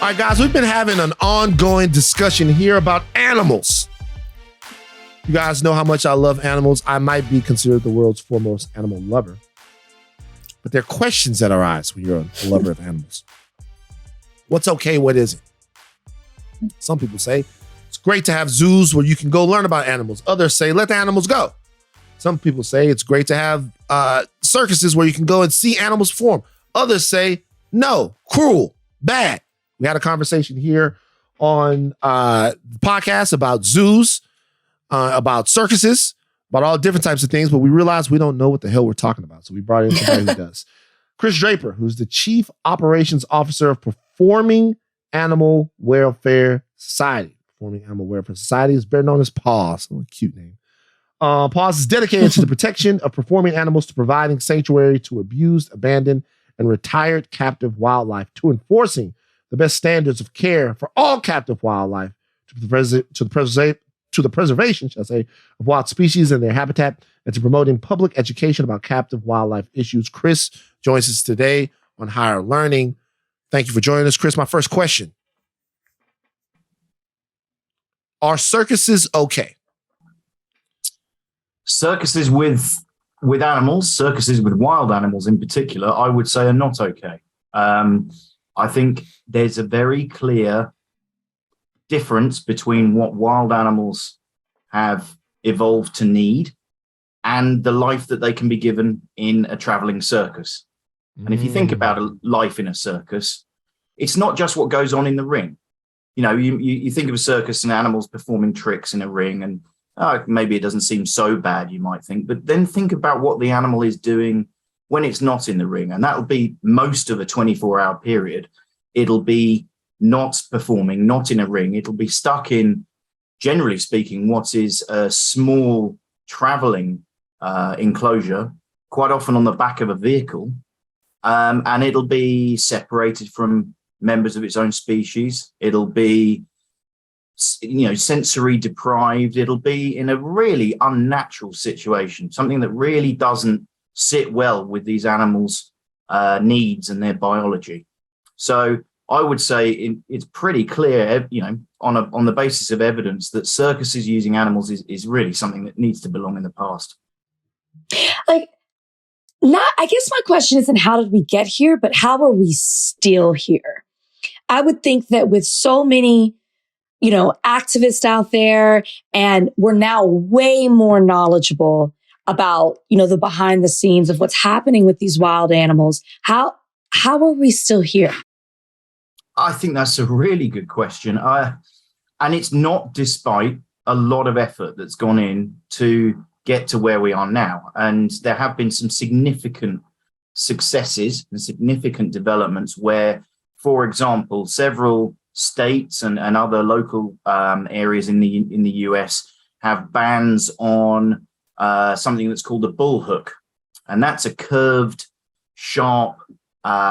All right, guys, we've been having an ongoing discussion here about animals. You guys know how much I love animals. I might be considered the world's foremost animal lover. But there are questions that arise when you're a lover of animals. What's okay? What isn't? Some people say it's great to have zoos where you can go learn about animals. Others say let the animals go. Some people say it's great to have circuses where you can go and see animals perform. Others say no, cruel, bad. We had a conversation here on the podcast about zoos, about circuses, about all different types of things, but we realized we don't know what the hell we're talking about. So we brought in somebody who does. Chris Draper, who's the Chief Operations Officer of Performing Animal Welfare Society. Performing Animal Welfare Society is better known as PAWS. Oh, a cute name. PAWS is dedicated to the protection of performing animals, to providing sanctuary to abused, abandoned, and retired captive wildlife, to enforcing the best standards of care for all captive wildlife, to the preservation, shall I say, of wild species and their habitat, and to promoting public education about captive wildlife issues. Chris joins us today on Higher Learning. Thank you for joining us, Chris. My first question: are circuses okay? Circuses with animals, circuses with wild animals in particular, I would say are not okay. I think there's a very clear difference between what wild animals have evolved to need and the life that they can be given in a traveling circus. And if you think about a life in a circus, it's not just what goes on in the ring. You know, you think of a circus and animals performing tricks in a ring, and maybe it doesn't seem so bad, you might think, but then think about what the animal is doing when it's not in the ring. And that'll be most of a 24-hour period. It'll be not performing, not in a ring. It'll be stuck in, generally speaking, what is a small traveling enclosure, quite often on the back of a vehicle. And it'll be separated from members of its own species. It'll be, sensory deprived. It'll be in a really unnatural situation, something that really doesn't sit well with these animals' needs and their biology. So I would say it's pretty clear, on the basis of evidence, that circuses using animals is really something that needs to belong in the past. I guess my question isn't how did we get here, but how are we still here? I would think that with so many, activists out there, and we're now way more knowledgeable about, the behind the scenes of what's happening with these wild animals. How are we still here? I think that's a really good question. And it's not despite a lot of effort that's gone in to get to where we are now. And there have been some significant successes and significant developments where, for example, several states and other local areas in the US have bans on something that's called a bullhook. And that's a curved, sharp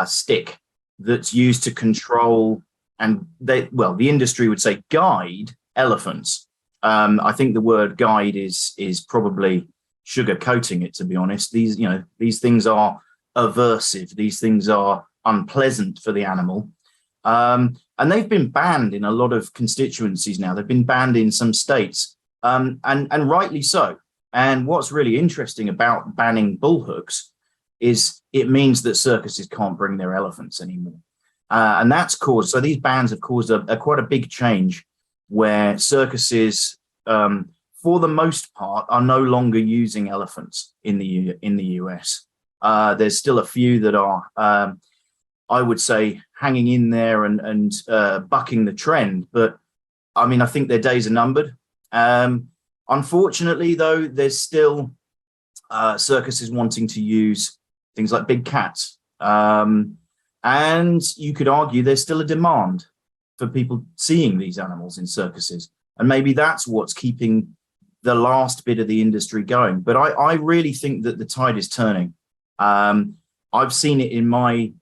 stick that's used to control and the industry would say guide elephants. I think the word guide is probably sugarcoating it, to be honest. These things are aversive. These things are unpleasant for the animal. And they've been banned in a lot of constituencies now. They've been banned in some states, and rightly so. And what's really interesting about banning bullhooks is it means that circuses can't bring their elephants anymore. And that's caused, so these bans have caused a quite a big change where circuses, for the most part, are no longer using elephants in the US. There's still a few that are, I would say, hanging in there and bucking the trend. But I mean, I think their days are numbered. Unfortunately, though, there's still circuses wanting to use things like big cats. And you could argue there's still a demand for people seeing these animals in circuses. And maybe that's what's keeping the last bit of the industry going. But I really think that the tide is turning. I've seen it in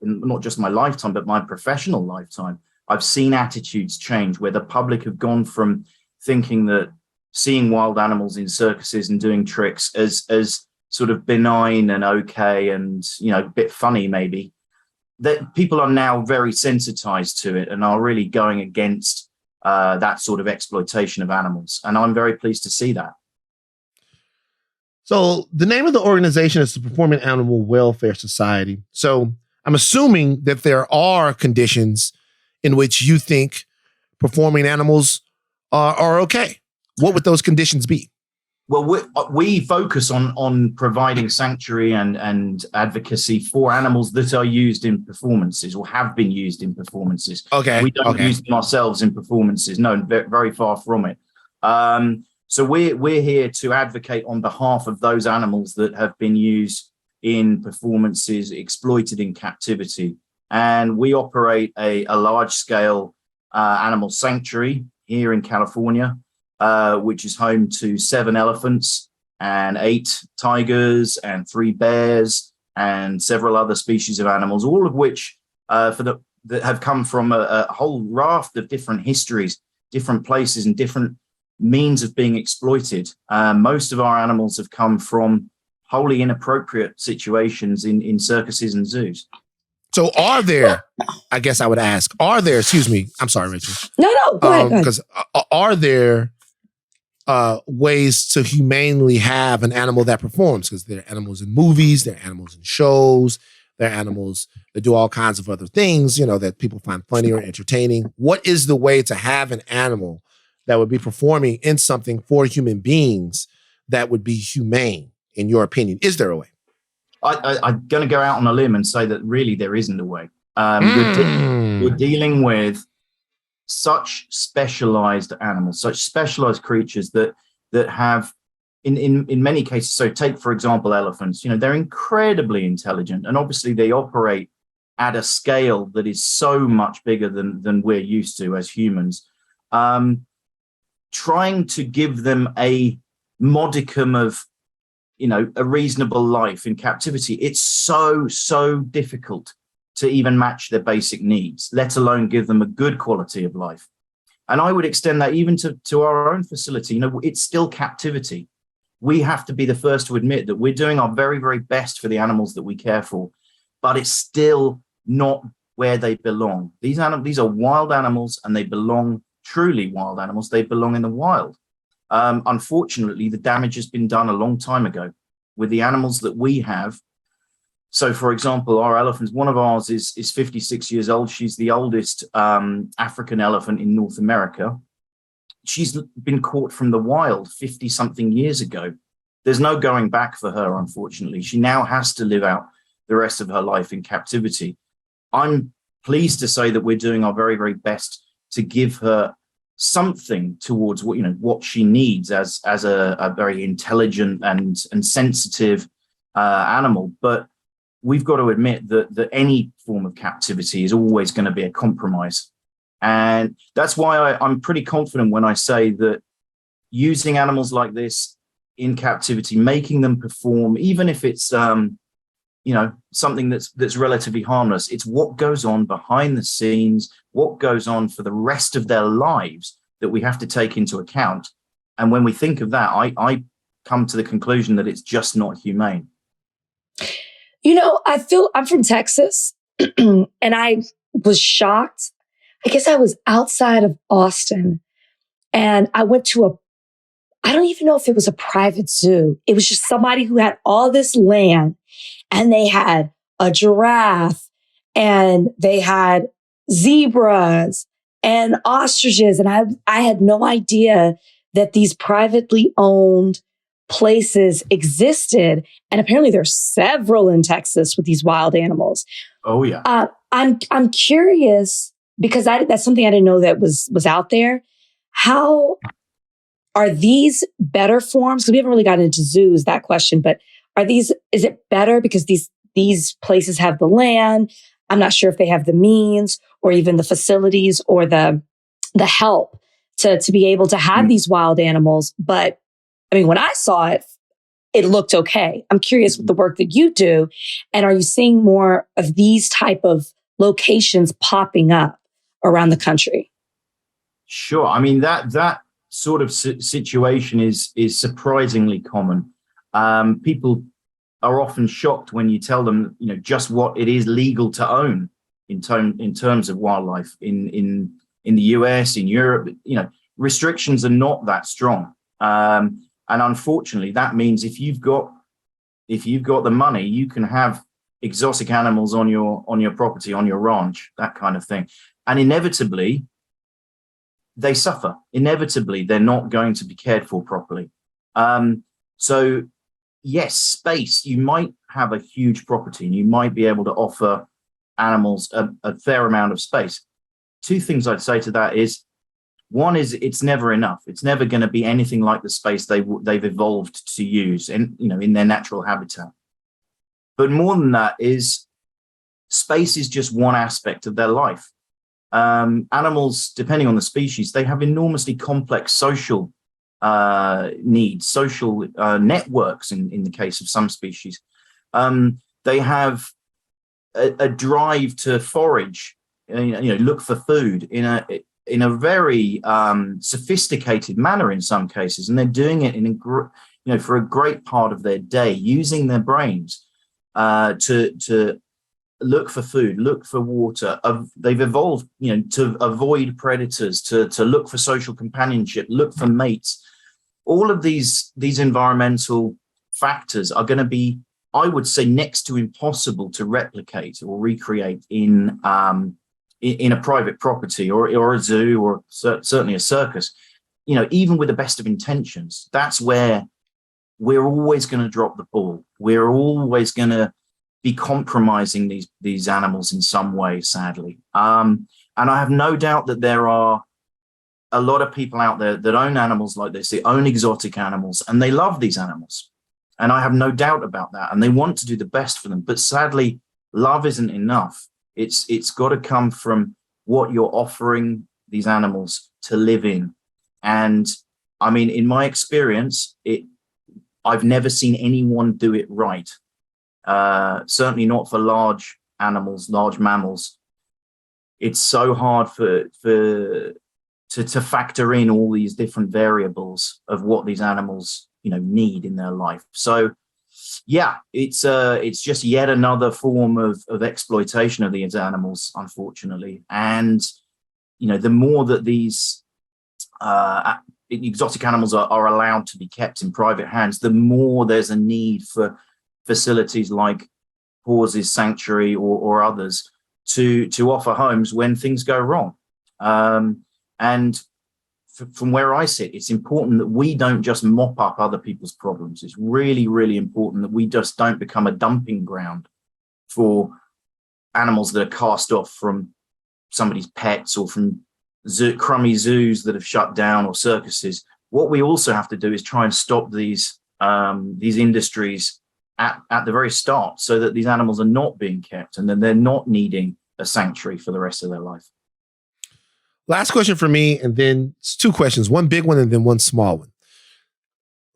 not just my lifetime, but my professional lifetime. I've seen attitudes change where the public have gone from thinking that seeing wild animals in circuses and doing tricks as sort of benign and okay and, a bit funny maybe, that people are now very sensitized to it and are really going against that sort of exploitation of animals. And I'm very pleased to see that. So the name of the organization is the Performing Animal Welfare Society. So I'm assuming that there are conditions in which you think performing animals are okay. What would those conditions be? Well, we focus on providing sanctuary and advocacy for animals that are used in performances or have been used in performances. Okay. We don't use them ourselves in performances. No, very far from it. So we're here to advocate on behalf of those animals that have been used in performances, exploited in captivity. And we operate a large-scale animal sanctuary here in California, which is home to 7 elephants and 8 tigers and 3 bears and several other species of animals, all of which that have come from a whole raft of different histories, different places, and different means of being exploited. Most of our animals have come from wholly inappropriate situations in circuses and zoos. So are there, I guess I would ask, excuse me, I'm sorry, Rachel. No, go ahead. Because are there ways to humanely have an animal that performs? Because there are animals in movies, there are animals in shows, there are animals that do all kinds of other things, that people find funny or entertaining. What is the way to have an animal that would be performing in something for human beings that would be humane, in your opinion? Is there a way? I'm going to go out on a limb and say that really there isn't a way. We're dealing with such specialized animals, such specialized creatures that have, in many cases, so take, for example, elephants, they're incredibly intelligent, and obviously they operate at a scale that is so much bigger than we're used to as humans. Trying to give them a modicum of, a reasonable life in captivity, it's so difficult to even match their basic needs, let alone give them a good quality of life. And I would extend that even to our own facility. It's still captivity. We have to be the first to admit that we're doing our very, very best for the animals that we care for, but it's still not where they belong. These are wild animals, and they belong, truly wild animals. They belong in the wild. Unfortunately, the damage has been done a long time ago with the animals that we have. So, for example, our elephants, one of ours is 56 years old. She's the oldest African elephant in North America. She's been caught from the wild 50-something years ago. There's no going back for her, unfortunately. She now has to live out the rest of her life in captivity. I'm pleased to say that we're doing our very, very best to give her something towards what she needs as a very intelligent and sensitive animal. But we've got to admit that any form of captivity is always going to be a compromise. And that's why I'm pretty confident when I say that using animals like this in captivity, making them perform, even if it's something that's relatively harmless, it's what goes on behind the scenes, what goes on for the rest of their lives that we have to take into account. And when we think of that, I come to the conclusion that it's just not humane. I'm from Texas, and I was shocked. I guess I was outside of Austin, and I went to I don't even know if it was a private zoo. It was just somebody who had all this land, and they had a giraffe, and they had zebras and ostriches. And I had no idea that these privately owned places existed. And apparently there's several in Texas with these wild animals. Oh yeah. I'm curious, because that's something I didn't know that was out there. How are these better forms? Because we haven't really gotten into zoos, that question, but is it better because these places have the land? I'm not sure if they have the means or even the facilities or the help to be able to have these wild animals. But I mean, when I saw it, it looked okay. I'm curious with the work that you do. And are you seeing more of these type of locations popping up around the country? Sure. I mean, that sort of situation is surprisingly common. People are often shocked when you tell them, just what it is legal to own in terms of wildlife in the US, in Europe. Restrictions are not that strong, and unfortunately, that means if you've got the money, you can have exotic animals on your property, on your ranch, that kind of thing, and inevitably they suffer. Inevitably, they're not going to be cared for properly. So yes, space, you might have a huge property and you might be able to offer animals a fair amount of space. Two things I'd say to that is, one is it's never enough. It's never going to be anything like the space they've evolved to use in their natural habitat. But more than that is, space is just one aspect of their life. Animals, depending on the species, they have enormously complex social needs, social networks in the case of some species. They have a drive to forage, look for food in a very sophisticated manner in some cases, and they're doing it for a great part of their day, using their brains to look for food, look for water. They've evolved, to avoid predators, to look for social companionship, look for mates. All of these environmental factors are going to be, I would say, next to impossible to replicate or recreate in a private property or a zoo or certainly a circus. Even with the best of intentions, that's where we're always going to drop the ball. We're always going to be compromising these animals in some way, sadly. And I have no doubt that there are a lot of people out there that own animals like this. They own exotic animals and they love these animals. And I have no doubt about that. And they want to do the best for them. But sadly, love isn't enough. It's got to come from what you're offering these animals to live in. And I mean, in my experience, I've never seen anyone do it right. Certainly not for large animals, large mammals. It's so hard to factor in all these different variables of what these animals, need in their life. So yeah, it's just yet another form of exploitation of these animals, unfortunately. And the more that these exotic animals are allowed to be kept in private hands, the more there's a need for facilities like Pause's Sanctuary or others to offer homes when things go wrong. And from where I sit, it's important that we don't just mop up other people's problems. It's really, really important that we just don't become a dumping ground for animals that are cast off from somebody's pets or from crummy zoos that have shut down or circuses. What we also have to do is try and stop these industries at the very start, so that these animals are not being kept and then they're not needing a sanctuary for the rest of their life. Last question for me, and then it's two questions, one big one and then one small one.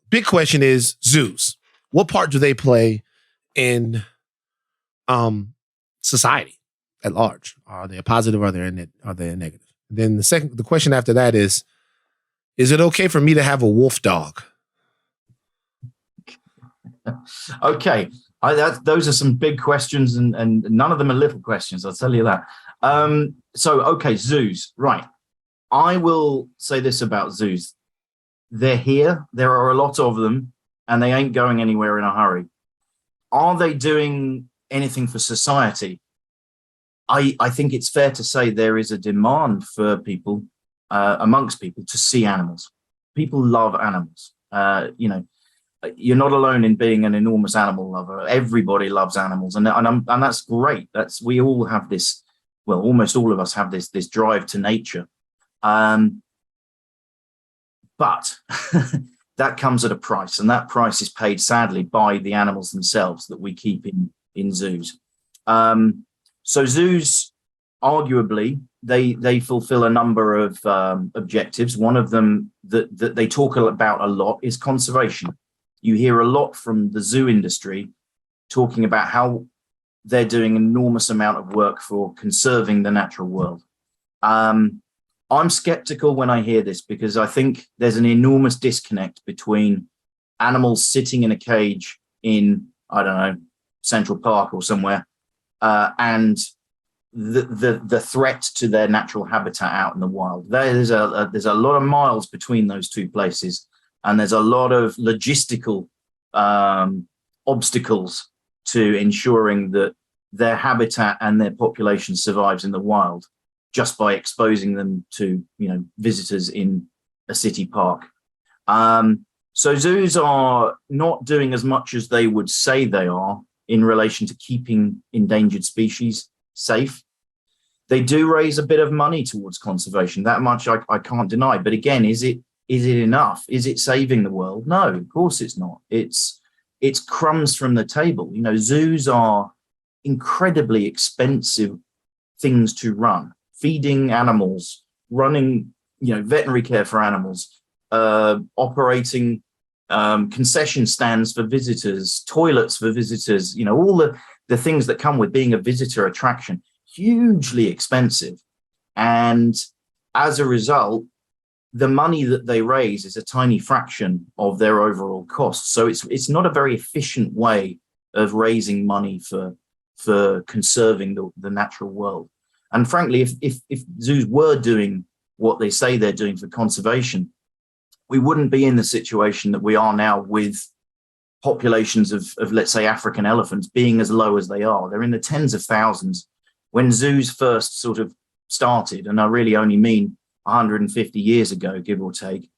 Big question is zoos. What part do they play in society at large? Are they a positive or are they a negative? Then the question after that is it okay for me to have a wolf dog? Okay. Those are some big questions, and none of them are little questions, I'll tell you that. Okay, zoos. Right. I will say this about zoos. They're here. There are a lot of them, and they ain't going anywhere in a hurry. Are they doing anything for society? I think it's fair to say there is a demand for people, amongst people, to see animals. People love animals. You're not alone in being an enormous animal lover. Everybody loves animals, and that's great. We all have this. Well, almost all of us have this drive to nature, but that comes at a price, and that price is paid sadly by the animals themselves that we keep in zoos. So zoos, arguably, they fulfill a number of objectives. One of them that they talk about a lot is conservation. You hear a lot from the zoo industry talking about how they're doing an enormous amount of work for conserving the natural world. I'm skeptical when I hear this, because I think there's an enormous disconnect between animals sitting in a cage in, I don't know, Central Park or somewhere, and the threat to their natural habitat out in the wild. There's a lot of miles between those two places, and there's a lot of logistical obstacles to ensuring that their habitat and their population survives in the wild just by exposing them to, visitors in a city park. So zoos are not doing as much as they would say they are in relation to keeping endangered species safe. They do raise a bit of money towards conservation. That much I can't deny. But again, is it enough? Is it saving the world? No, of course it's not. It's crumbs from the table. Zoos are incredibly expensive things to run. Feeding animals, running, veterinary care for animals, operating concession stands for visitors, toilets for visitors, all the things that come with being a visitor attraction, hugely expensive. And as a result, the money that they raise is a tiny fraction of their overall costs. So it's not a very efficient way of raising money for conserving the natural world. And frankly, if zoos were doing what they say they're doing for conservation, we wouldn't be in the situation that we are now with populations of let's say, African elephants being as low as they are. They're in the tens of thousands. When zoos first sort of started, and I really only mean 150 years ago, give or take,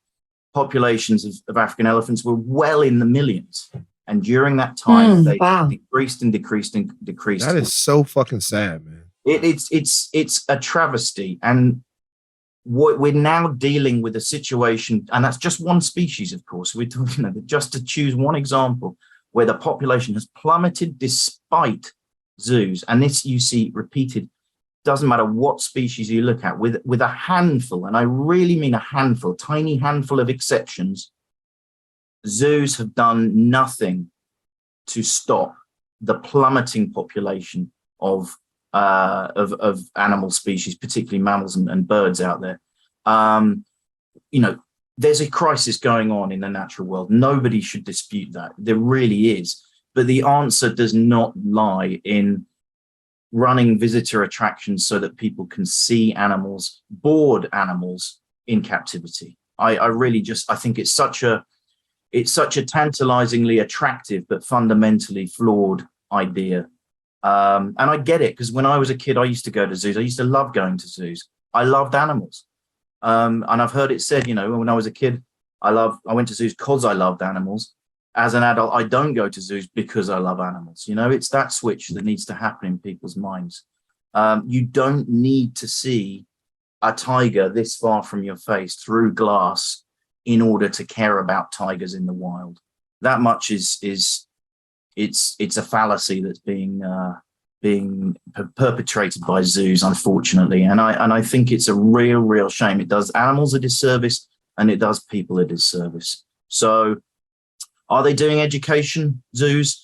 populations of African elephants were well in the millions. And during that time, they decreased and decreased and decreased. That is so fucking sad, man. It's a travesty. And we're now dealing with a situation, and that's just one species, of course. We're talking, just to choose one example, where the population has plummeted despite zoos. And this you see repeated, doesn't matter what species you look at, with a handful, and I really mean a handful, tiny handful of exceptions, zoos have done nothing to stop the plummeting population of animal species, particularly mammals and birds out there. There's a crisis going on in the natural world. Nobody should dispute that. There really is. But the answer does not lie in running visitor attractions so that people can see animals, board animals in captivity. I think it's such a tantalizingly attractive but fundamentally flawed idea. And I get it, because when I was a kid, I used to go to zoos. I used to love going to zoos. I loved animals. And I've heard it said, when I was a kid, I went to zoos because I loved animals. As an adult, I don't go to zoos because I love animals. It's that switch that needs to happen in people's minds. You don't need to see a tiger this far from your face through glass in order to care about tigers in the wild. That much it's a fallacy that's being perpetrated by zoos, unfortunately. And I think it's a real shame. It does animals a disservice, and it does people a disservice. So are they doing education, zoos?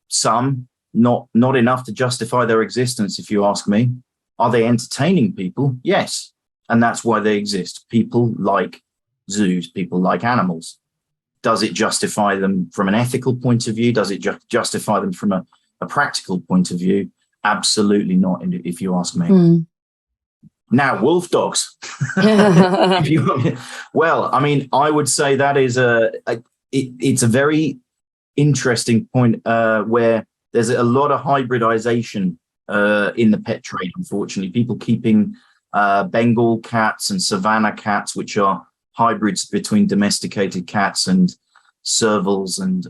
Some, not enough to justify their existence, if you ask me. Are they entertaining people? Yes. And that's why they exist. People like zoos, people like animals. Does it justify them from an ethical point of view? Does it justify them from a practical point of view? Absolutely not, if you ask me. Now, wolf dogs. Well, I mean, I would say that is it's a very interesting point where there's a lot of hybridization in the pet trade, unfortunately. People keeping Bengal cats and Savannah cats, which are hybrids between domesticated cats and servals and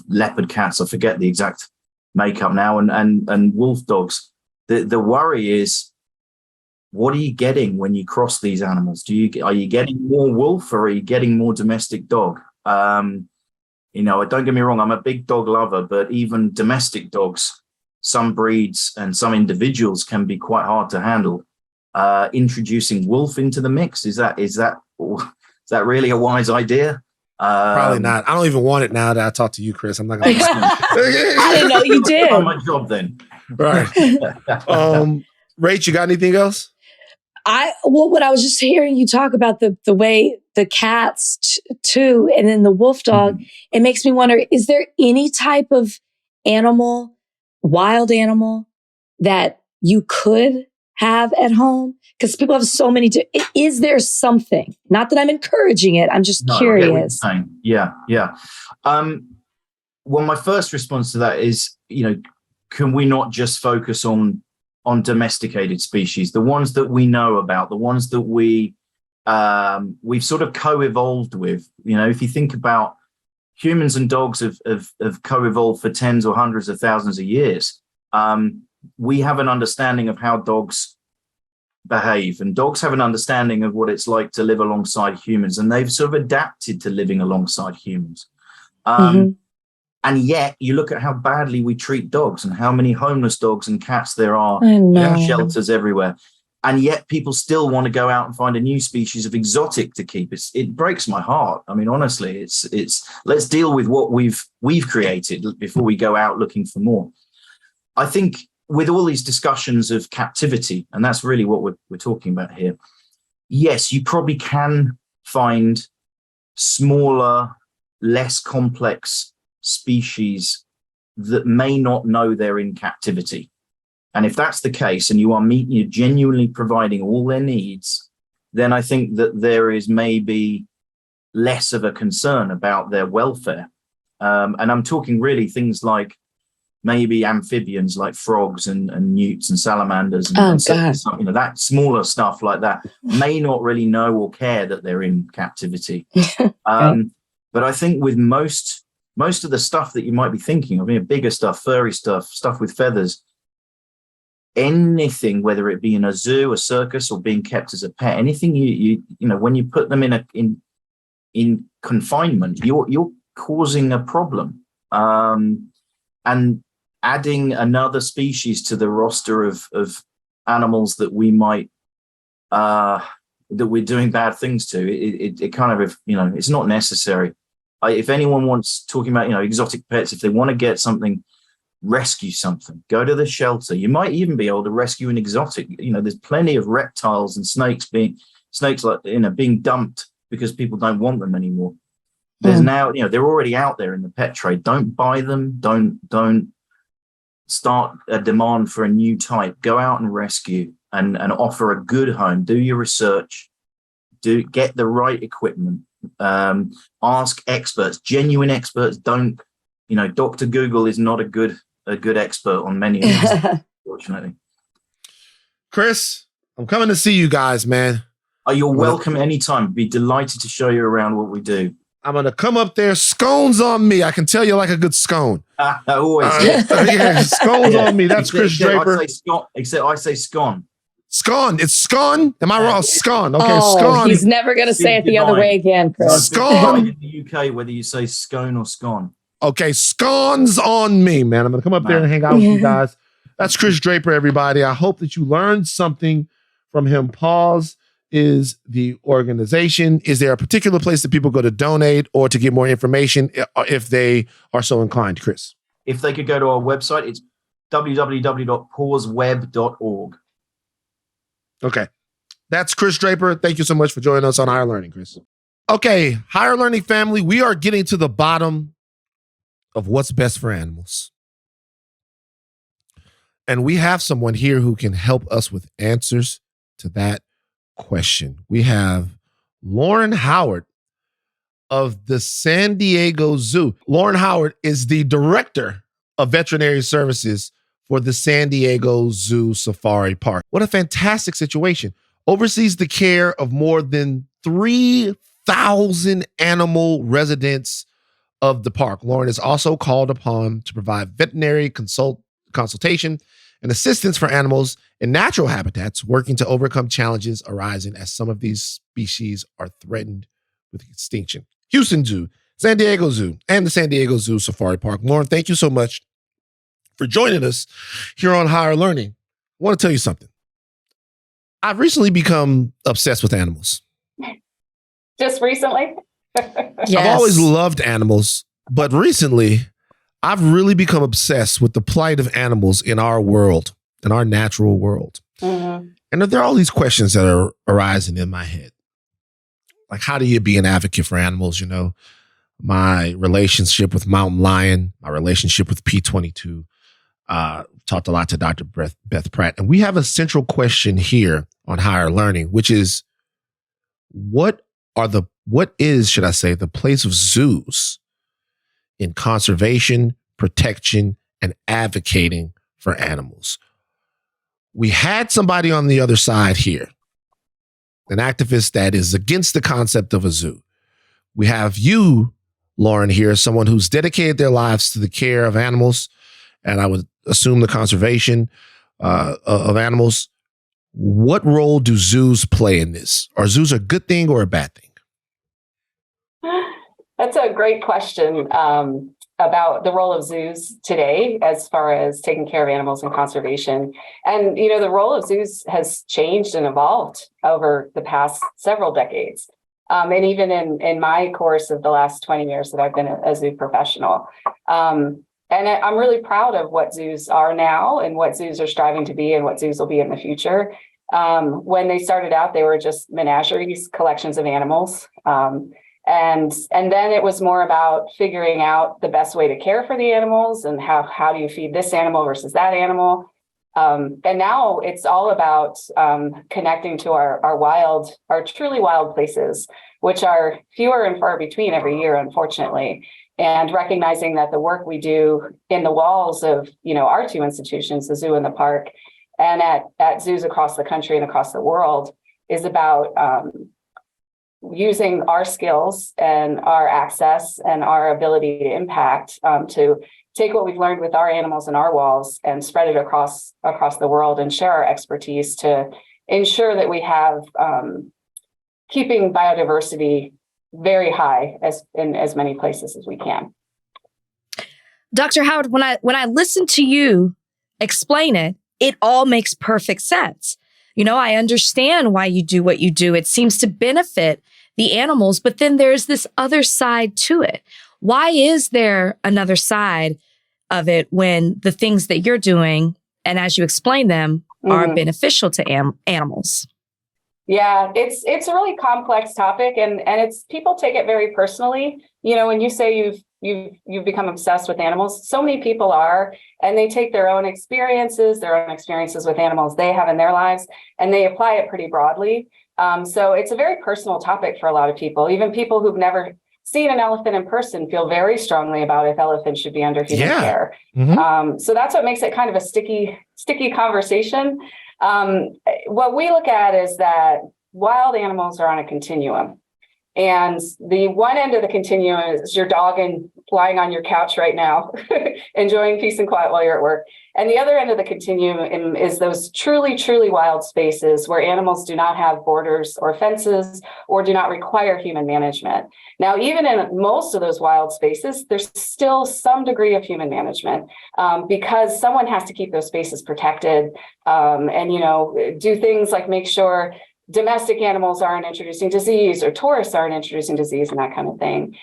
leopard cats. I forget the exact makeup now, and wolf dogs. The worry is, what are you getting when you cross these animals? Are you getting more wolf, or are you getting more domestic dog? Don't get me wrong, I'm a big dog lover, but even domestic dogs, some breeds and some individuals can be quite hard to handle. Introducing wolf into the mix, is that really a wise idea? Probably not. I don't even want it now that I talked to you, Chris. I'm not gonna I didn't know you did. On my job then. Right. Rach, you got anything else? What I was just hearing you talk about the way the cats too, and then the wolf dog, it makes me wonder, is there any type of animal, wild animal, that you could have at home? Because people have so many. Is there something? Not that I'm encouraging it. I'm just curious. I get what you're saying. Yeah. Well, my first response to that is, can we not just focus on domesticated species, the ones that we know about, the ones that we've sort of co-evolved with? If you think about humans and dogs have co-evolved for tens or hundreds of thousands of years. We have an understanding of how dogs behave, and dogs have an understanding of what it's like to live alongside humans, and they've sort of adapted to living alongside humans. And yet you look at how badly we treat dogs and how many homeless dogs and cats there are in shelters everywhere. And yet people still want to go out and find a new species of exotic to keep. It breaks my heart. I mean, honestly, it's let's deal with what we've created before we go out looking for more. I think with all these discussions of captivity, and that's really what we're talking about here, yes, you probably can find smaller, less complex species that may not know they're in captivity. And if that's the case, and you're genuinely providing all their needs, then I think that there is maybe less of a concern about their welfare. And I'm talking really things like maybe amphibians like frogs and newts and salamanders and that smaller stuff like that may not really know or care that they're in captivity. But I think with most of the stuff that you might be thinking of, bigger stuff, furry stuff with feathers, anything, whether it be in a zoo, a circus, or being kept as a pet, anything you when you put them in confinement, you're causing a problem. And adding another species to the roster of animals that we might that we're doing bad things to, it kind of it's not necessary. If anyone wants talking about exotic pets, if they want to get something, rescue something, go to the shelter. You might even be able to rescue an exotic. There's plenty of reptiles and snakes being dumped because people don't want them anymore. There's now they're already out there in the pet trade. Don't buy them. Don't start a demand for a new type. Go out and rescue and offer a good home. Do your research. Get the right equipment. Ask experts, genuine experts. Don't, Dr. Google is not a good expert on many of these, unfortunately. Chris, I'm coming to see you guys, man. You're welcome anytime. Be delighted to show you around what we do. I'm going to come up there. Scones on me. I can tell you like a good scone. Always. Scones on me. That's Chris Draper. I say scone. Scone. It's scone. Am I wrong? Scone. Okay, scone. He's never going to say it the other way again, Chris. Scone. In the UK, whether you say scone or scone. Okay, scones on me, man. I'm going to come up there and hang out with you guys. That's Chris Draper, everybody. I hope that you learned something from him. Paws is the organization. Is there a particular place that people go to donate or to get more information if they are so inclined, Chris? If they could go to our website, it's www.pawsweb.org. Okay. That's Chris Draper. Thank you so much for joining us on Higher Learning, Chris. Okay, Higher Learning family, we are getting to the bottom of what's best for animals. And we have someone here who can help us with answers to that question. We have Lauren Howard of the San Diego Zoo. Lauren Howard is the director of veterinary services for the San Diego Zoo Safari Park. What a fantastic situation. Oversees the care of more than 3,000 animal residents of the park. Lauren is also called upon to provide veterinary consultation and assistance for animals in natural habitats, working to overcome challenges arising as some of these species are threatened with extinction. Houston Zoo, San Diego Zoo, and the San Diego Zoo Safari Park. Lauren, thank you so much for joining us here on Higher Learning. I want to tell you something. I've recently become obsessed with animals. Just recently? Yes. I've always loved animals, but recently I've really become obsessed with the plight of animals in our world, in our natural world. Mm-hmm. And there are all these questions that are arising in my head. Like, how do you be an advocate for animals? My relationship with Mountain Lion, my relationship with P22, Talked a lot to Dr. Beth Pratt. And we have a central question here on higher learning, which is what is, should I say, the place of zoos in conservation, protection, and advocating for animals? We had somebody on the other side here, an activist that is against the concept of a zoo. We have you, Lauren, here, someone who's dedicated their lives to the care of animals, and I would assume the conservation of animals. What role do zoos play in this? Are zoos a good thing or a bad thing? That's a great question about the role of zoos today as far as taking care of animals and conservation. And, the role of zoos has changed and evolved over the past several decades. And even in my course of the last 20 years that I've been a zoo professional. And I'm really proud of what zoos are now and what zoos are striving to be and what zoos will be in the future. When they started out, they were just menageries, collections of animals. And then it was more about figuring out the best way to care for the animals and how do you feed this animal versus that animal. And now it's all about connecting to our truly wild places, which are fewer and far between every year, unfortunately. And recognizing that the work we do in the walls of, our two institutions, the zoo and the park, and at zoos across the country and across the world, is about using our skills and our access and our ability to impact to take what we've learned with our animals and our walls and spread it across the world and share our expertise to ensure that we have keeping biodiversity very high in as many places as we can. Dr. Howard, when I listen to you explain it, it all makes perfect sense. I understand why you do what you do. It seems to benefit the animals, but then there's this other side to it. Why is there another side of it when the things that you're doing, and as you explain them, are beneficial to animals? Yeah, it's a really complex topic, and it's people take it very personally. When you say you've become obsessed with animals, so many people are, and they take their own experiences with animals they have in their lives, and they apply it pretty broadly. So it's a very personal topic for a lot of people. Even people who've never seen an elephant in person feel very strongly about if elephants should be under human care. Mm-hmm. So that's what makes it kind of a sticky conversation. What we look at is that wild animals are on a continuum. And the one end of the continuum is your dog and lying on your couch right now, enjoying peace and quiet while you're at work. And the other end of the continuum is those truly, truly wild spaces where animals do not have borders or fences or do not require human management. Now, even in most of those wild spaces, there's still some degree of human management because someone has to keep those spaces protected and, do things like make sure domestic animals aren't introducing disease or tourists aren't introducing disease and that kind of thing.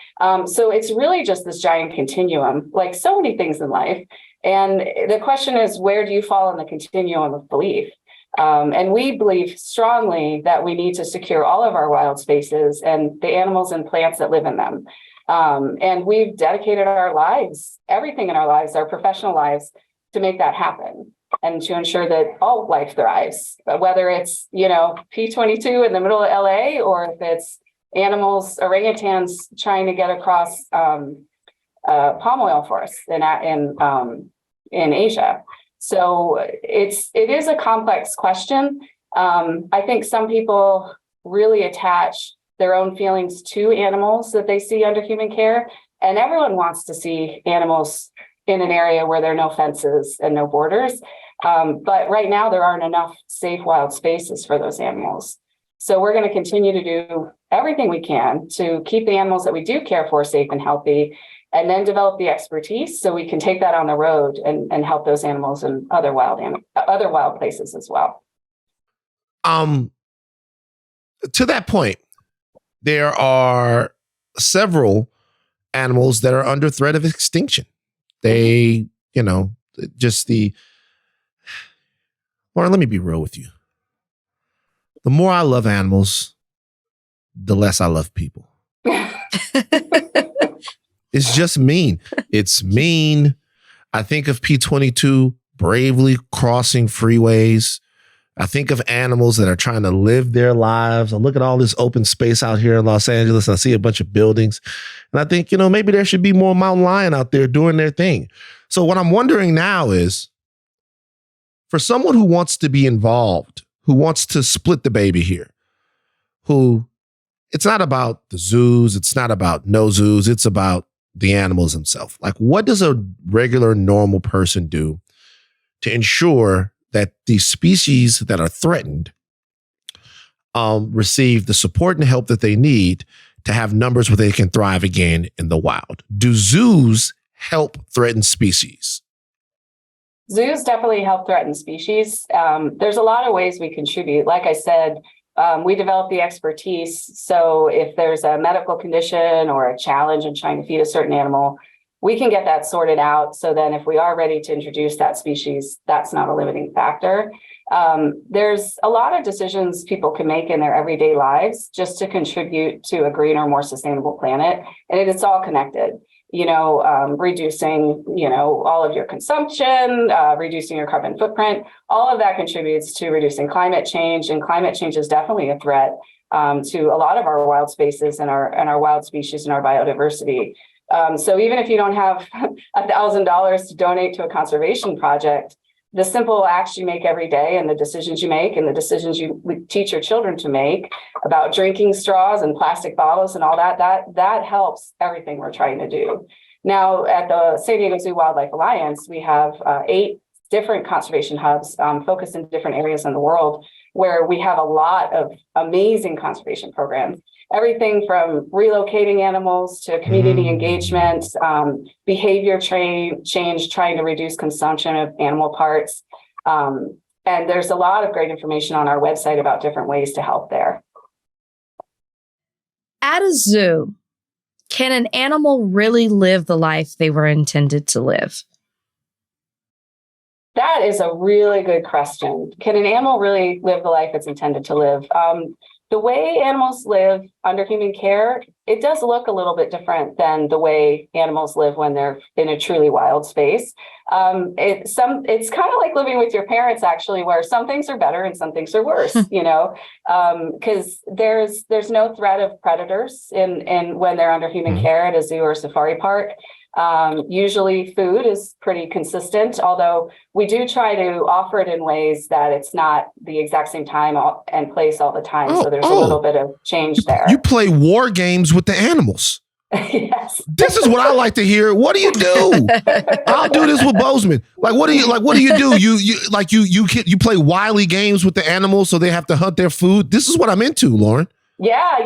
So it's really just this giant continuum, like so many things in life. And the question is, where do you fall on the continuum of belief? And we believe strongly that we need to secure all of our wild spaces and the animals and plants that live in them. And we've dedicated our lives, everything in our lives, our professional lives, to make that happen. And to ensure that all life thrives, whether it's, P22 in the middle of LA, or if it's animals, orangutans trying to get across palm oil forests in Asia. So it is a complex question. I think some people really attach their own feelings to animals that they see under human care, and everyone wants to see animals in an area where there are no fences and no borders. But right now, there aren't enough safe wild spaces for those animals. So we're going to continue to do everything we can to keep the animals that we do care for safe and healthy, and then develop the expertise so we can take that on the road and help those animals in other wild places as well. To that point, there are several animals that are under threat of extinction. They, Lauren, let me be real with you. The more I love animals, the less I love people. It's just mean. It's mean. I think of P-22 bravely crossing freeways. I think of animals that are trying to live their lives. I look at all this open space out here in Los Angeles. I see a bunch of buildings. And I think, maybe there should be more mountain lion out there doing their thing. So what I'm wondering now is, for someone who wants to be involved, who wants to split the baby here, who it's not about the zoos, it's not about no zoos, it's about the animals themselves. Like, what does a regular, normal person do to ensure that these species that are threatened receive the support and help that they need to have numbers where they can thrive again in the wild? Do zoos help threatened species? Zoos definitely help threatened species. There's a lot of ways we contribute. Like I said, we develop the expertise. So if there's a medical condition or a challenge in trying to feed a certain animal, we can get that sorted out. So then if we are ready to introduce that species, that's not a limiting factor. There's a lot of decisions people can make in their everyday lives just to contribute to a greener, more sustainable planet. And it's all connected. Reducing, all of your consumption, reducing your carbon footprint, all of that contributes to reducing climate change. And climate change is definitely a threat to a lot of our wild spaces and our wild species and our biodiversity. So even if you don't have $1,000 to donate to a conservation project, the simple acts you make every day and the decisions you make and the decisions you teach your children to make about drinking straws and plastic bottles and all that helps everything we're trying to do. Now, at the San Diego Zoo Wildlife Alliance, we have 8 different conservation hubs focused in different areas in the world, where we have a lot of amazing conservation programs. Everything from relocating animals to community engagement, behavior change, trying to reduce consumption of animal parts. And there's a lot of great information on our website about different ways to help there. At a zoo, can an animal really live the life they were intended to live? That is a really good question. Can an animal really live the life it's intended to live? The way animals live under human care, it does look a little bit different than the way animals live when they're in a truly wild space. It's kind of like living with your parents, actually, where some things are better and some things are worse, because there's no threat of predators in when they're under human care at a zoo or safari park. Usually food is pretty consistent, although we do try to offer it in ways that it's not the exact same time and place all the time. So there's a little bit of change there. You play war games with the animals. Yes. This is what I like to hear. What do you do? I'll do this with Bozeman. What do you do? You play wily games with the animals so they have to hunt their food. This is what I'm into, Lauren. Yeah.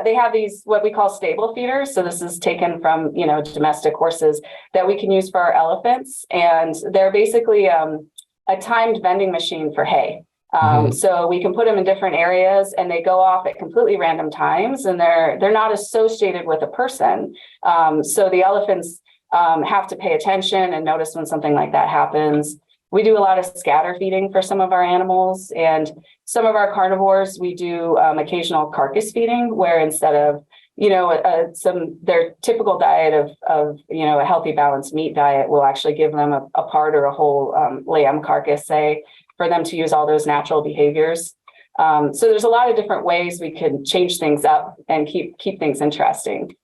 They have these, what we call stable feeders. So this is taken from, domestic horses that we can use for our elephants. And they're basically a timed vending machine for hay. So we can put them in different areas and they go off at completely random times, and they're not associated with a person. So the elephants have to pay attention and notice when something like that happens. We do a lot of scatter feeding for some of our animals, and some of our carnivores, we do occasional carcass feeding, where instead of, their typical diet of a healthy balanced meat diet, we'll actually give them a part or a whole lamb carcass, say, for them to use all those natural behaviors. So there's a lot of different ways we can change things up and keep things interesting.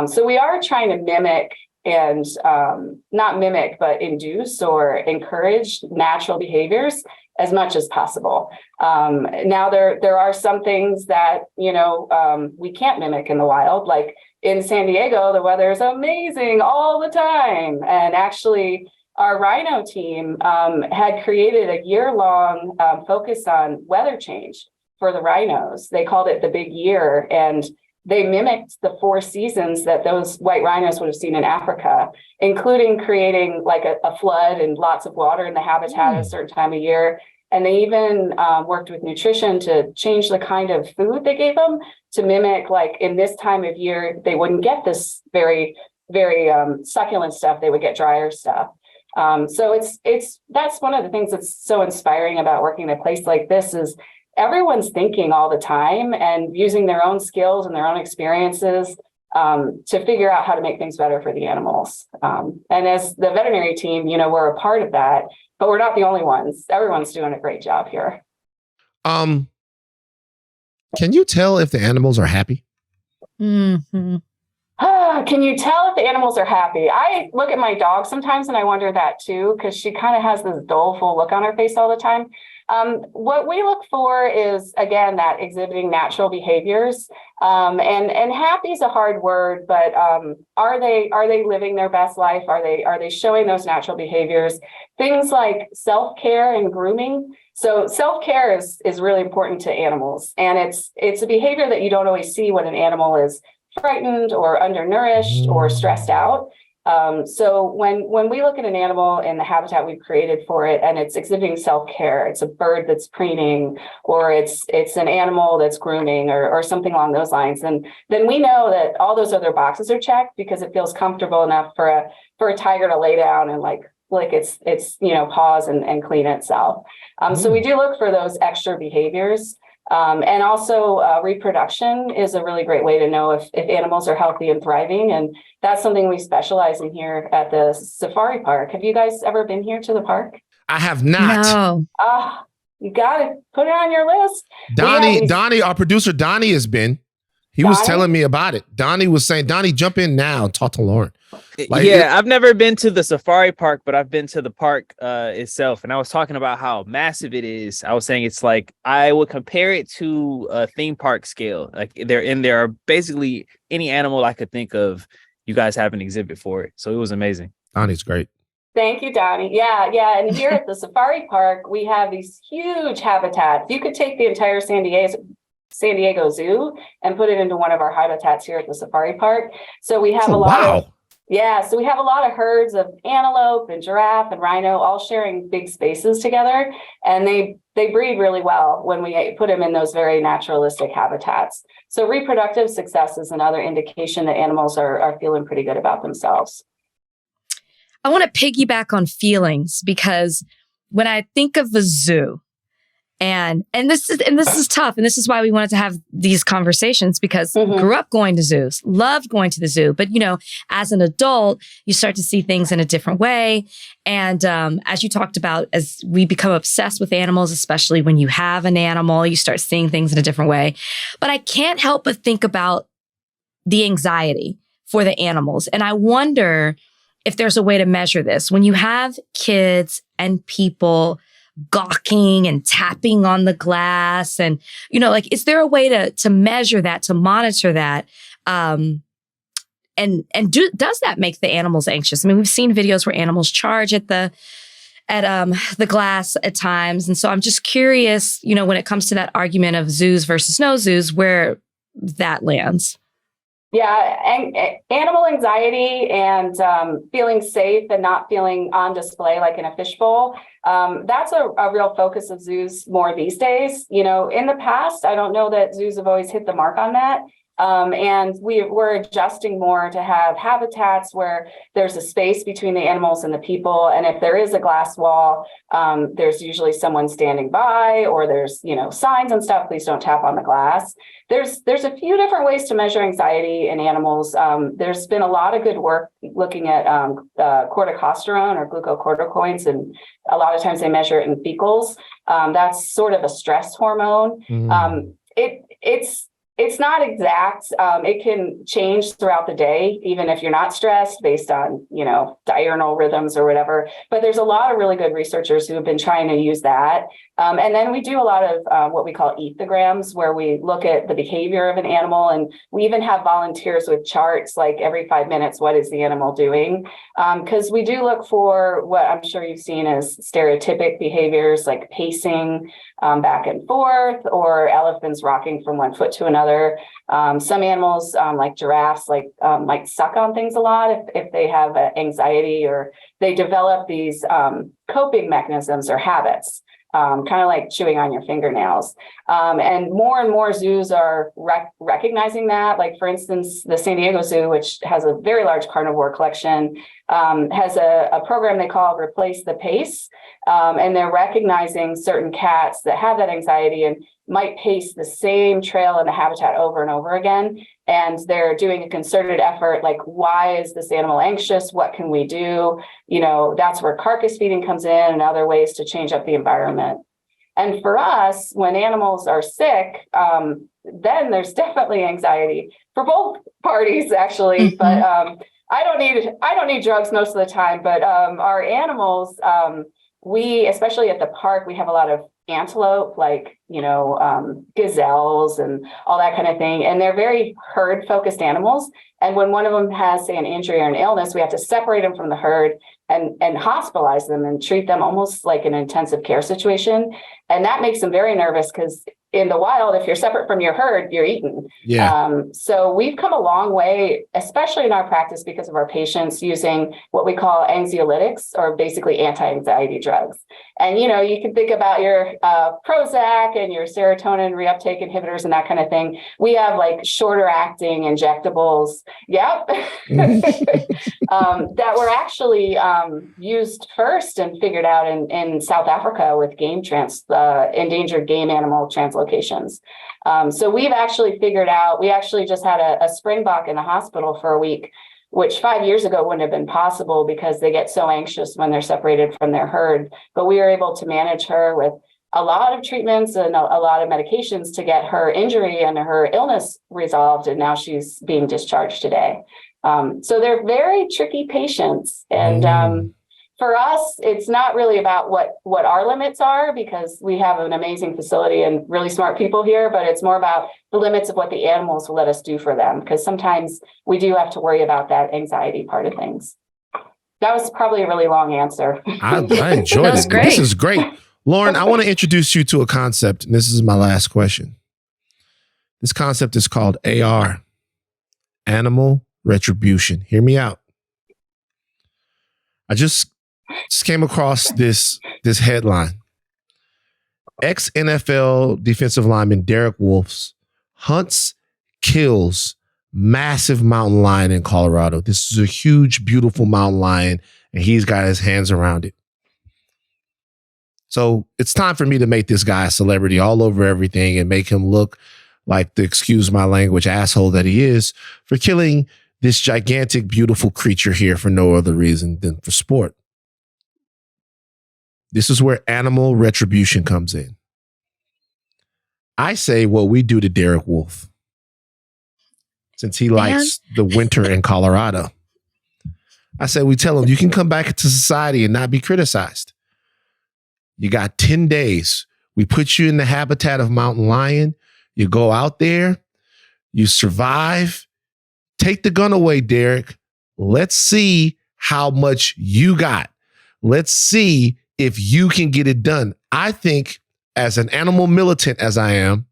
So we are trying to mimic and not mimic, but induce or encourage natural behaviors as much as possible. Now, there are some things that, we can't mimic in the wild. Like in San Diego, the weather is amazing all the time. And actually, our rhino team had created a year-long focus on weather change for the rhinos. They called it the Big Year, and they mimicked the 4 seasons that those white rhinos would have seen in Africa, including creating like a flood and lots of water in the habitat at a certain time of year. And they even worked with nutrition to change the kind of food they gave them to mimic, like in this time of year, they wouldn't get this very, very succulent stuff. They would get drier stuff. So that's one of the things that's so inspiring about working in a place like this is everyone's thinking all the time and using their own skills and their own experiences to figure out how to make things better for the animals. And as the veterinary team, we're a part of that, but we're not the only ones. Everyone's doing a great job here. Can you tell if the animals are happy? Mm-hmm. Can you tell if the animals are happy? I look at my dog sometimes and I wonder that too, because she kind of has this doleful look on her face all the time. What we look for is, again, that exhibiting natural behaviors. And happy is a hard word, but are they living their best life? Are they showing those natural behaviors? Things like self-care and grooming. So self-care is really important to animals, and it's a behavior that you don't always see when an animal is frightened or undernourished or stressed out. So when we look at an animal in the habitat we've created for it and it's exhibiting self-care, it's a bird that's preening, or it's an animal that's grooming or something along those lines, then we know that all those other boxes are checked, because it feels comfortable enough for a tiger to lay down and lick its paws and clean itself. So we do look for those extra behaviors. And also reproduction is a really great way to know if animals are healthy and thriving. And that's something we specialize in here at the safari park. Have you guys ever been here to the park? I have not. No. You got to put it on your list. Donnie, our producer, Donnie has been. He was telling me about it. Donnie was saying, Donnie, jump in now. Talk to Lauren. I've never been to the safari park, but I've been to the park itself. And I was talking about how massive it is. I was saying it's like, I would compare it to a theme park scale. Like there are basically any animal I could think of. You guys have an exhibit for it. So it was amazing. Donnie's great. Thank you, Donnie. Yeah. And here at the safari park, we have these huge habitats. You could take the entire San Diego Zoo and put it into one of our habitats here at the safari park. So we have so we have a lot of herds of antelope and giraffe and rhino all sharing big spaces together, and they breed really well when we put them in those very naturalistic habitats. So reproductive success is another indication that animals are feeling pretty good about themselves. I want to piggyback on feelings, because when I think of a zoo, and this is tough, and this is why we wanted to have these conversations, because grew up going to zoos, loved going to the zoo, but as an adult, you start to see things in a different way. And as you talked about, as we become obsessed with animals, especially when you have an animal, you start seeing things in a different way. But I can't help but think about the anxiety for the animals, and I wonder if there's a way to measure this. When you have kids and people gawking and tapping on the glass, and is there a way to measure that, to monitor that, does that make the animals anxious? I mean, we've seen videos where animals charge at the glass at times, and so I'm just curious, when it comes to that argument of zoos versus no zoos, where that lands. Yeah, and animal anxiety and feeling safe and not feeling on display like in a fishbowl, that's a real focus of zoos more these days. In the past, I don't know that zoos have always hit the mark on that. And we're adjusting more to have habitats where there's a space between the animals and the people. And if there is a glass wall, there's usually someone standing by, or there's, signs and stuff, please don't tap on the glass. There's a few different ways to measure anxiety in animals. There's been a lot of good work looking at corticosterone or glucocorticoids, and a lot of times they measure it in fecals. That's sort of a stress hormone. It's not exact. It can change throughout the day, even if you're not stressed, based on, diurnal rhythms or whatever. But there's a lot of really good researchers who have been trying to use that. And then we do a lot of what we call ethograms, where we look at the behavior of an animal. And we even have volunteers with charts, like every 5 minutes, what is the animal doing? Because we do look for what I'm sure you've seen as stereotypic behaviors, like pacing back and forth, or elephants rocking from one foot to another. Some animals, like giraffes, might suck on things a lot if they have anxiety, or they develop these coping mechanisms or habits. Kind of like chewing on your fingernails. And more zoos are recognizing that. Like, for instance, the San Diego Zoo, which has a very large carnivore collection, has a program they call Replace the Pace. And they're recognizing certain cats that have that anxiety and might pace the same trail in the habitat over and over again. and they're doing a concerted effort. Like, why is this animal anxious? What can we do? That's where carcass feeding comes in and other ways to change up the environment. And for us, when animals are sick, then there's definitely anxiety for both parties, actually. Mm-hmm. But I don't need drugs most of the time. But our animals, we, especially at the park, we have a lot of antelope, like, gazelles and all that kind of thing. And they're very herd focused animals. And when one of them has, say, an injury or an illness, we have to separate them from the herd and hospitalize them and treat them almost like an intensive care situation. And that makes them very nervous because in the wild, if you're separate from your herd, you're eaten. Yeah. So we've come a long way, especially in our practice, because of our patients using what we call anxiolytics, or basically anti-anxiety drugs. And, you can think about your Prozac and your serotonin reuptake inhibitors and that kind of thing. We have like shorter acting injectables. Yep. That were actually used first and figured out in South Africa with endangered game animal translocations. So we've actually figured out, we actually just had a springbok in the hospital for a week, which 5 years ago wouldn't have been possible because they get so anxious when they're separated from their herd. But we were able to manage her with a lot of treatments and a lot of medications to get her injury and her illness resolved. And now she's being discharged today. So they're very tricky patients. And for us, it's not really about what our limits are, because we have an amazing facility and really smart people here, but it's more about the limits of what the animals will let us do for them, because sometimes we do have to worry about that anxiety part of things. That was probably a really long answer. I enjoyed it. This is great. Lauren, I want to introduce you to a concept, and this is my last question. This concept is called AR, animal retribution. Hear me out. I just came across this headline. Ex-NFL defensive lineman Derek Wolfe kills massive mountain lion in Colorado. This is a huge, beautiful mountain lion, and he's got his hands around it. So it's time for me to make this guy a celebrity all over everything and make him look like the, excuse my language, asshole that he is for killing this gigantic, beautiful creature here for no other reason than for sport. This is where animal retribution comes in. I say what we do to Derek Wolfe, since he likes the winter in Colorado. I say we tell him you can come back into society and not be criticized. You got 10 days. We put you in the habitat of mountain lion. You go out there, you survive. Take the gun away, Derek. Let's see how much you got. Let's see if you can get it done. I think, as an animal militant as I am,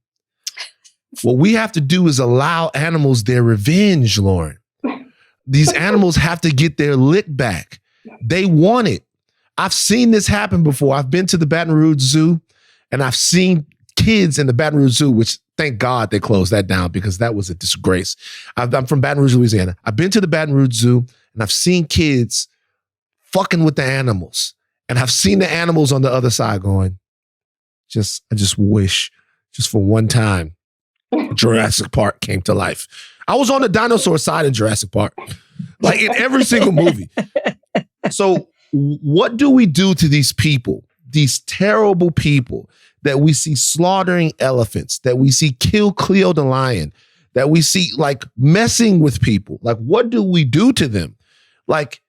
what we have to do is allow animals their revenge, Lauren. These animals have to get their lick back. They want it. I've seen this happen before. I've been to the Baton Rouge Zoo, and I've seen kids in the Baton Rouge Zoo, which thank God they closed that down because that was a disgrace. I'm from Baton Rouge, Louisiana. I've been to the Baton Rouge Zoo, and I've seen kids fucking with the animals. And I've seen the animals on the other side going, I just wish, just for one time, Jurassic Park came to life. I was on the dinosaur side in Jurassic Park, like in every single movie. So what do we do to these people, these terrible people that we see slaughtering elephants, that we see kill Cleo the lion, that we see like messing with people? Like, what do we do to them? Like,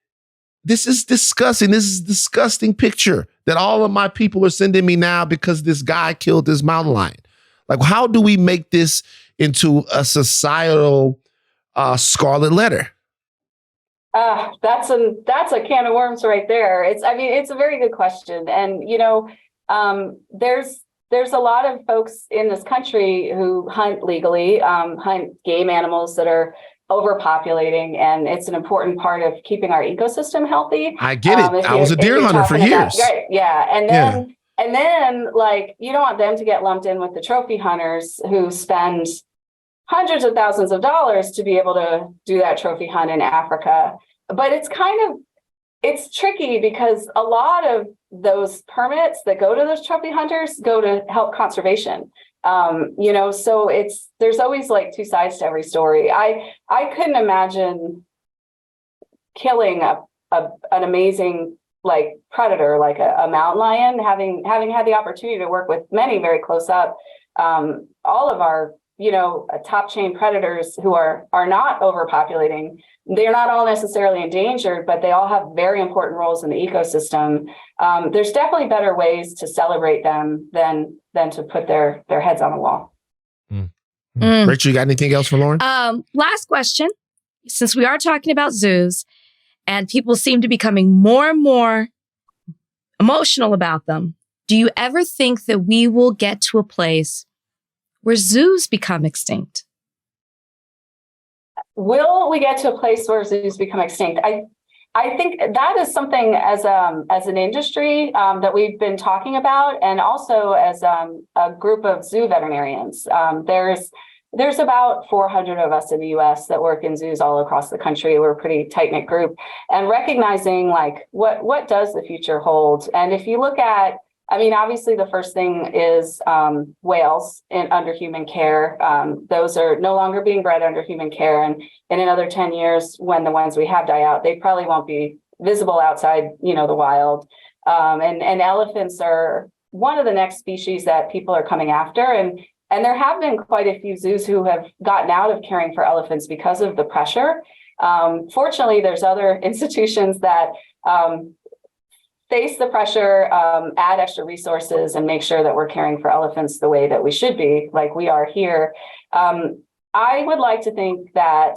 this is disgusting. This is a disgusting picture that all of my people are sending me now because this guy killed this mountain lion. Like, how do we make this into a societal scarlet letter? That's a can of worms right there. It's a very good question. And, there's a lot of folks in this country who hunt legally, hunt game animals that are overpopulating, and it's an important part of keeping our ecosystem healthy. I get it. I was a deer hunter for years. Right, yeah. And then like, you don't want them to get lumped in with the trophy hunters who spend hundreds of thousands of dollars to be able to do that trophy hunt in Africa. But it's tricky because a lot of those permits that go to those trophy hunters go to help conservation. So there's always like two sides to every story. I couldn't imagine killing an amazing like predator, like a mountain lion, having had the opportunity to work with many very close up. All of our, top chain predators who are not overpopulating, they're not all necessarily endangered, but they all have very important roles in the ecosystem. There's definitely better ways to celebrate them than to put their heads on a wall. Rachel, you got anything else for Lauren? Last question. Since we are talking about zoos and people seem to be becoming more and more emotional about them, do you ever think that we will get to a place where zoos become extinct? Will we get to a place where zoos become extinct? I think that is something as an industry that we've been talking about, and also as a group of zoo veterinarians. There's about 400 of us in the U.S. that work in zoos all across the country. We're a pretty tight-knit group, and recognizing like what does the future hold? And if you look at, obviously the first thing is whales under human care. Those are no longer being bred under human care. And in another 10 years, when the ones we have die out, they probably won't be visible outside, the wild. And elephants are one of the next species that people are coming after. And there have been quite a few zoos who have gotten out of caring for elephants because of the pressure. Fortunately, there's other institutions that face the pressure, add extra resources, and make sure that we're caring for elephants the way that we should be, like we are here. I would like to think that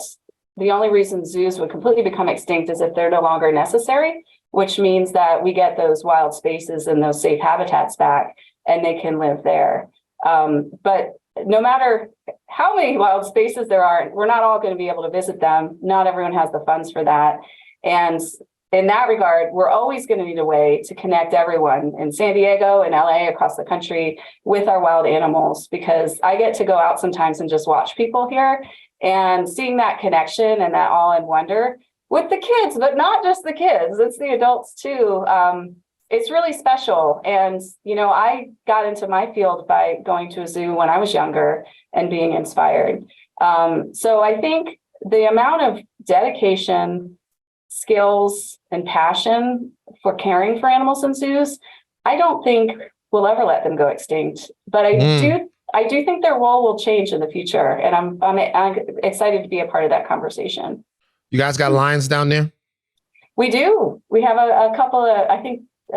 the only reason zoos would completely become extinct is if they're no longer necessary, which means that we get those wild spaces and those safe habitats back, and they can live there. But no matter how many wild spaces there are, we're not all going to be able to visit them. Not everyone has the funds for that. And in that regard, we're always going to need a way to connect everyone in San Diego and LA, across the country, with our wild animals, because I get to go out sometimes and just watch people here, and seeing that connection and that awe and wonder with the kids, but not just the kids, it's the adults too. It's really special. And, I got into my field by going to a zoo when I was younger and being inspired. So I think the amount of dedication, skills, and passion for caring for animals in zoos, I don't think we'll ever let them go extinct. But I do think their role will change in the future. And I'm excited to be a part of that conversation. You guys got lions down there? We do. We have a couple of, I think, 2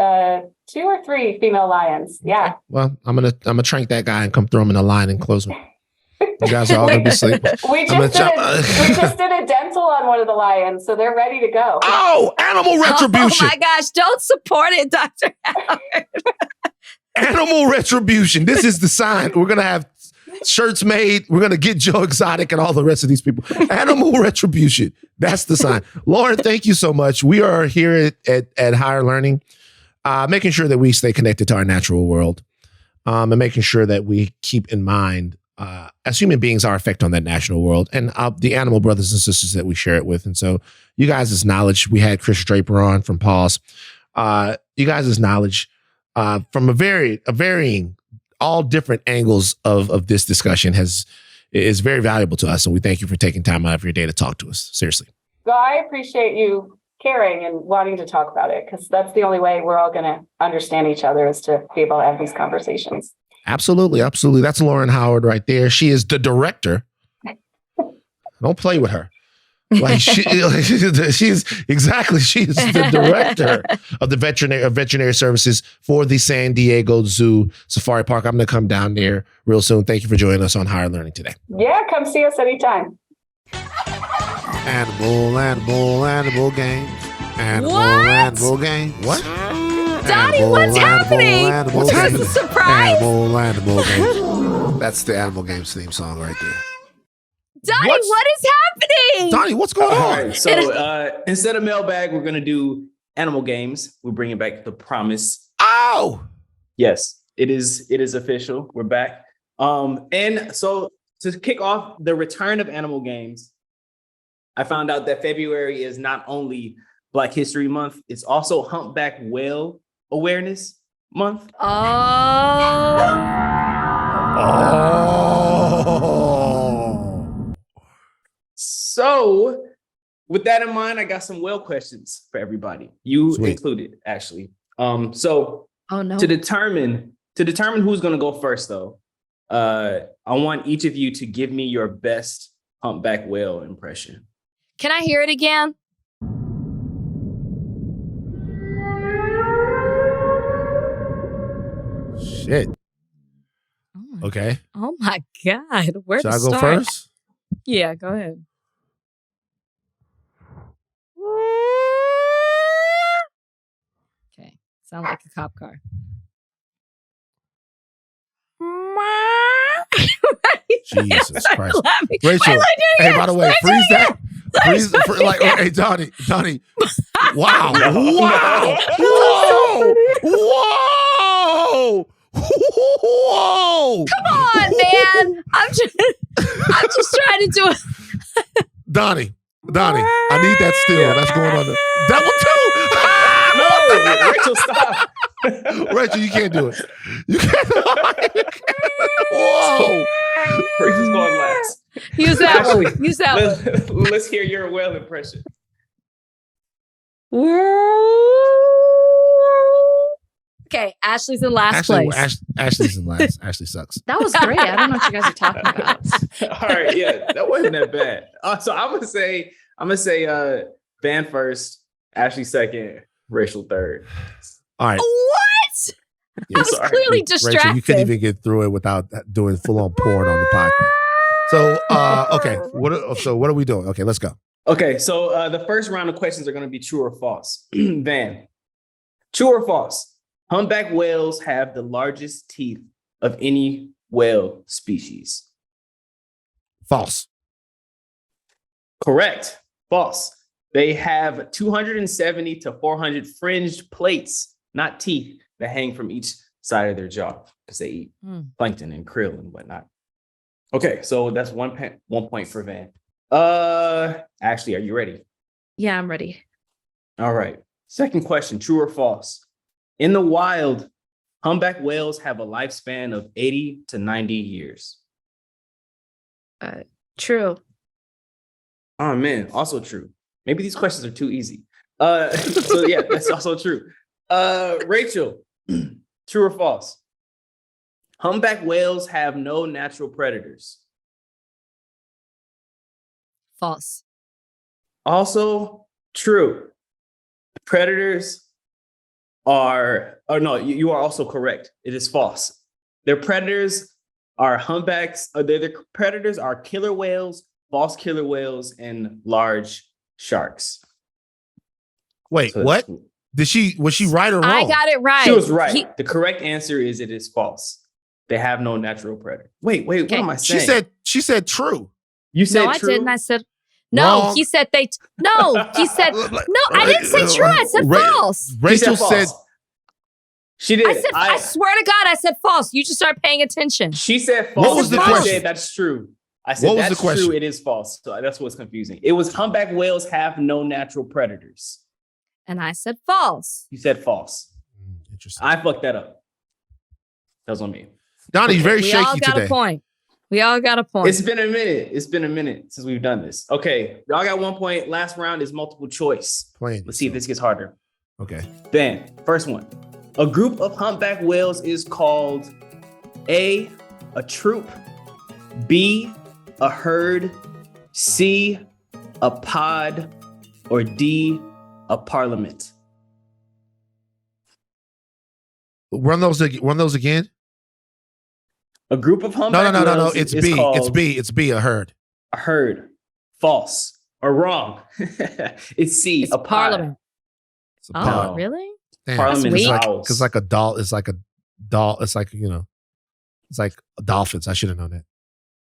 or 3 female lions. Yeah. Okay. Well, I'm gonna trank that guy and come throw him in a line and close him. You guys are all gonna be sleeping. We just did a dental on one of the lions, so they're ready to go. Oh, animal retribution! Oh my gosh! Don't support it, Dr. Howard. Animal retribution. This is the sign. We're gonna have shirts made. We're gonna get Joe Exotic and all the rest of these people. Animal retribution. That's the sign. Lauren, thank you so much. We are here at Higher Learning, making sure that we stay connected to our natural world, and making sure that we keep in mind, as human beings, our effect on that natural world and the animal brothers and sisters that we share it with. And so you guys' knowledge, we had Chris Draper on from Pause. You guys' knowledge from a varying, all different angles of this discussion is very valuable to us. And we thank you for taking time out of your day to talk to us. Seriously. Well, I appreciate you caring and wanting to talk about it, because that's the only way we're all going to understand each other, is to be able to have these conversations. Absolutely. Absolutely. That's Lauren Howard right there. She is the director. Don't play with her. She's the director of the veterinary services for the San Diego Zoo Safari Park. I'm going to come down there real soon. Thank you for joining us on Higher Learning today. Yeah, come see us anytime. Animal games. Animal games. What? Donnie, what's happening? What's happening? A surprise? Animal games. That's the Animal Games theme song right there. Donnie, what is happening? Donnie, what's going on? All right, so instead of mailbag, we're going to do animal games. We're bringing back the promise. Oh! Yes, it is official. We're back. And so to kick off the return of animal games, I found out that February is not only Black History Month, it's also Humpback Whale Awareness Month. Oh. So with that in mind, I got some whale questions for everybody. You Sweet. included, Ashley. So Oh no. to determine who's going to go first, though, I want each of you to give me your best humpback whale impression. Can I hear it again? Shit. Okay. Oh my God. Where Should to I go start? first? Yeah, go ahead. Okay. Sound like a cop car. Jesus Christ. Laughing. Rachel, Wait, hey, by the way, Rachel, freeze that. Freeze, Rachel, like, yeah. hey, Donnie. Wow. No. Wow. Whoa. Whoa. Come on, man. I'm just trying to do it. Donnie, I need that still. That's going on. That No, Rachel, stop. one too. Rachel, you can't do it. You can't. Whoa. Rachel's going last. Use that Ashley, one. Use that one. Let's hear your whale impression. Okay, Ashley's in last place. Ashley's in last. Ashley sucks. That was great. I don't know what you guys are talking about. All right, yeah, that wasn't that bad. So I'm gonna say Van first, Ashley second, Rachel third. All right. What? Yeah, I was sorry. clearly Rachel, distracted. you couldn't even get through it without doing full-on porn on the podcast. So, okay. What are we doing? Okay, let's go. Okay, so the first round of questions are going to be true or false. Van, true or false? Humpback whales have the largest teeth of any whale species. False. Correct. False. They have 270 to 400 fringed plates, not teeth, that hang from each side of their jaw because they eat plankton and krill and whatnot. Okay, so that's 1 point for Van. Ashley, are you ready? Yeah, I'm ready. All right. Second question, true or false? In the wild, humpback whales have a lifespan of 80 to 90 years. True. Oh man, also true. Maybe these questions are too easy. So yeah, that's also true. Rachel, true or false? Humpback whales have no natural predators. False. Also true. Predators are, no, you are also correct. It is false. Their predators are humpbacks. Their predators are killer whales, false killer whales, and large sharks. Wait, So what? Was she right or wrong? I got it right. She was right. The correct answer is it is false. They have no natural predator. Wait, what Okay. am I saying? She said true. You said No, I true? didn't. I said no. Wrong. He said they. No, he said no. I didn't say true. I said false. Rachel She said false. She did. I said. I swear to God, I said false. You just start paying attention. She said false. What was the I question? said that's true. I said What was that's the question? true. It is false. So that's what's confusing. It was humpback whales have no natural predators. And I said false. You said false. Interesting. I fucked that up. That was on me. Donnie's very We all shaky got today. a point. We all got a point. It's been a minute since we've done this. Okay, y'all got 1 point. Last round is multiple choice. Playing. Let's see if this gets harder. Okay. Ben, first one. A group of humpback whales is called A, a troop, B, a herd, C, a pod, or D, a parliament. Run those again. A group of humpback No. whales It's is B. called It's B. A herd. a herd. False or wrong. It's C, It's a pod. parliament. It's a Oh, pod. really? Damn. Parliament That's is weak. owls. Because like a doll. It's like a doll. It's like It's like dolphins. I should have known that.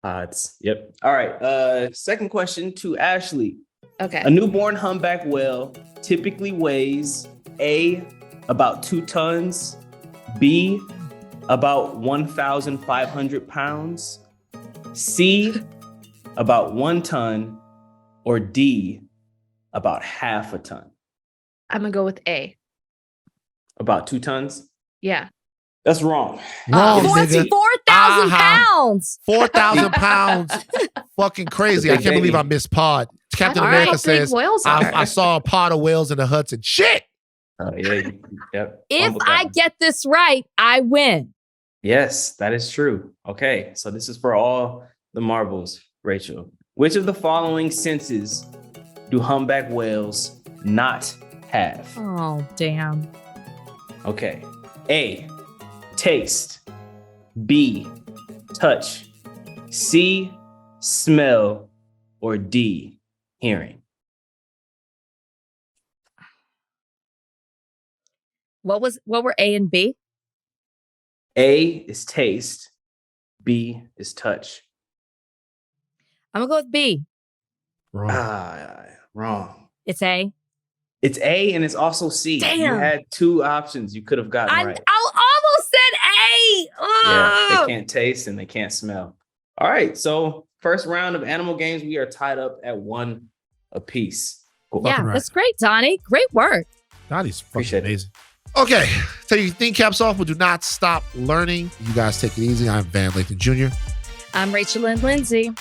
Pods. Yep. All right. Second question to Ashley. Okay. A newborn humpback whale typically weighs A, about 2 tons, B, about 1,500 pounds, C, about 1 ton, or D, about half a ton. I'm gonna go with A. About 2 tons? Yeah. That's wrong. Wrong, nigga. 4,000 4,000 pounds. 4,000 pounds. Fucking crazy. I can't believe I missed pod. Captain All America right, big says, whales are. I saw a pod of whales in the Hudson. Shit. Oh, yeah. Yep. If I get this right, I win. Yes, that is true. Okay, so this is for all the marbles, Rachel. Which of the following senses do humpback whales not have? Oh, damn. Okay. A, taste. B, touch. C, smell. Or D, hearing. What were A and B? A is taste. B is touch. I'm gonna go with B. Wrong. Wrong. It's A. It's A and it's also C. Damn. You had two options you could have gotten I right. almost said A. Yeah, Ugh. they can't taste and they can't smell. All right, so first round of animal games, we are tied up at 1 apiece. Cool. Yeah, right. that's great, Donnie. Great work. Donnie's fucking Appreciate it. amazing. Okay, take your thing caps off, but do not stop learning. You guys take it easy. I'm Van Lathan Jr. I'm Rachel and Lindsay.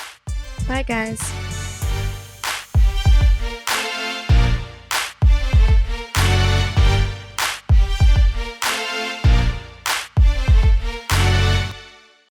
Bye, guys.